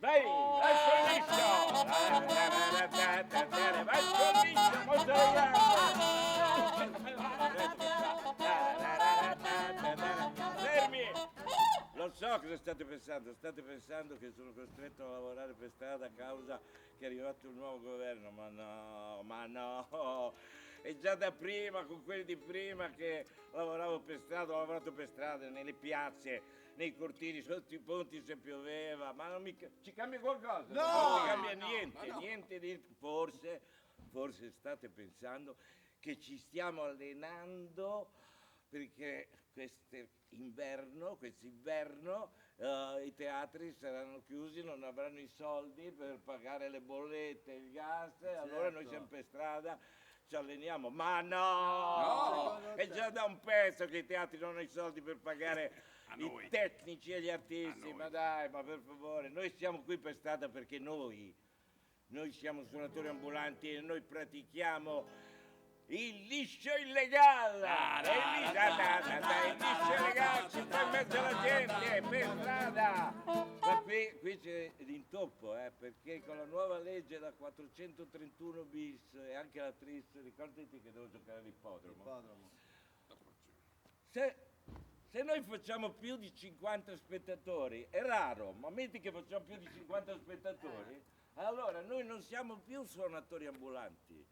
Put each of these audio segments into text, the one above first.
Vai, vai sul liscio! Vai sul liscio, molto fermi! Lo so cosa state pensando che sono costretto a lavorare per strada a causa che è arrivato il nuovo governo, ma no, è già da prima, con quelli di prima che lavoravo per strada, ho lavorato per strada, nelle piazze, nei cortili, sotto i ponti se pioveva, ma non ci cambia qualcosa? No! Non ci cambia No, niente, no. niente di... Forse state pensando che ci stiamo allenando perché quest'inverno i teatri saranno chiusi, non avranno i soldi per pagare le bollette, il gas, allora noi siamo per strada, ci alleniamo. Ma no! È già da un pezzo che i teatri non hanno i soldi per pagare i tecnici e gli artisti, ma dai, ma per favore, noi siamo qui per strada perché noi siamo suonatori ambulanti e noi pratichiamo il liscio illegale! Il liscio illegale si fa in mezzo alla gente, per strada! Ma qui c'è l'intoppo, perché con la nuova legge da 431 bis e anche la tris, ricordati che devo giocare all'ippodromo. Se noi facciamo più di 50 spettatori, è raro, ma metti che facciamo più di 50 spettatori, allora noi non siamo più suonatori ambulanti.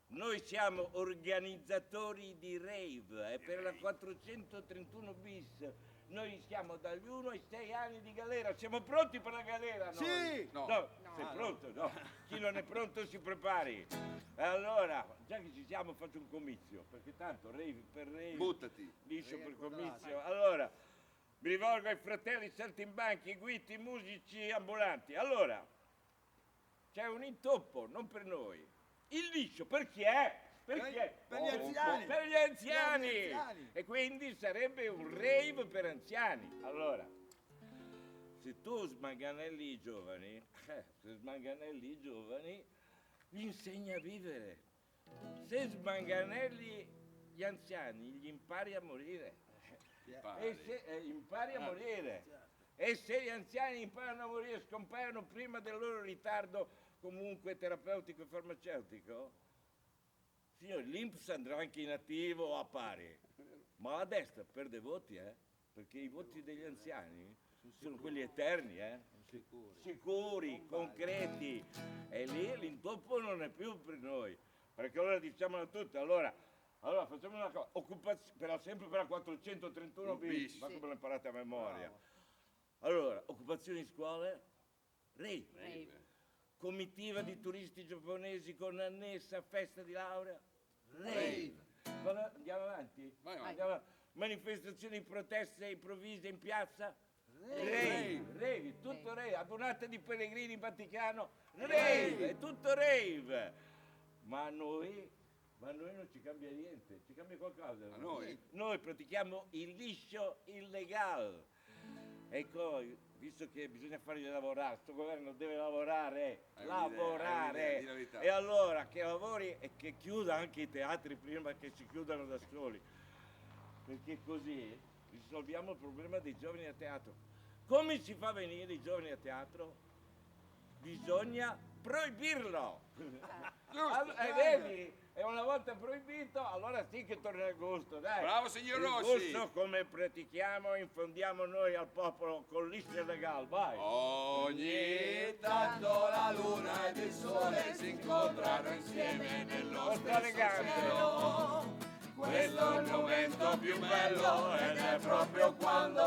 Noi siamo organizzatori di rave e per la 431 bis noi siamo dagli 1 ai 6 anni di galera. Siamo pronti per la galera noi? Sì! No. Sei pronto? No. Chi non è pronto si prepari. Allora, già che ci siamo faccio un comizio, perché tanto rave per rave, buttati, liscio per comizio. Allora, mi rivolgo ai fratelli saltimbanchi, i guiti, i musici ambulanti. Allora, c'è un intoppo, non per noi. Il liscio per chi è? Per gli anziani. Per gli anziani. E quindi sarebbe un rave per anziani. Allora, se tu smanganelli i giovani, gli insegni a vivere. Se smanganelli gli anziani, gli impari a morire. Impari a morire. E se gli anziani imparano a morire, scompaiono prima del loro ritardo comunque terapeutico e farmaceutico, signori, l'INPS andrà anche in attivo o a pari, ma la destra perde voti, perché i voti degli anziani sono quelli eterni, sicuri, concreti, e lì l'intoppo non è più per noi, perché allora diciamo a tutti, allora facciamo una cosa, sempre per la 431 bis, ma come l'ho imparata a memoria. Allora, occupazioni in scuole, rave. Comitiva di turisti giapponesi con annessa festa di laurea, rave. Andiamo avanti? Vai. Andiamo avanti. Manifestazioni di proteste improvvise in piazza, rave, tutto rave. Adunate di pellegrini in Vaticano, rave, è tutto rave. Ma a noi non ci cambia niente, ci cambia qualcosa. A noi? Noi pratichiamo il liscio illegale. Ecco, visto che bisogna fargli lavorare, questo governo deve lavorare. Di la verità. E allora che lavori e che chiuda anche i teatri prima che si chiudano da soli. Perché così risolviamo il problema dei giovani a teatro. Come si fa a venire i giovani a teatro? Bisogna proibirlo. Vedi? E una volta proibito, allora sì che torna il gusto, dai. Bravo, signor il Rossi. gusto come pratichiamo, infondiamo noi al popolo con liscio illegale, vai. Ogni tanto la luna ed il sole si incontrano insieme nello stesso cielo. Questo è il momento più bello ed è proprio quando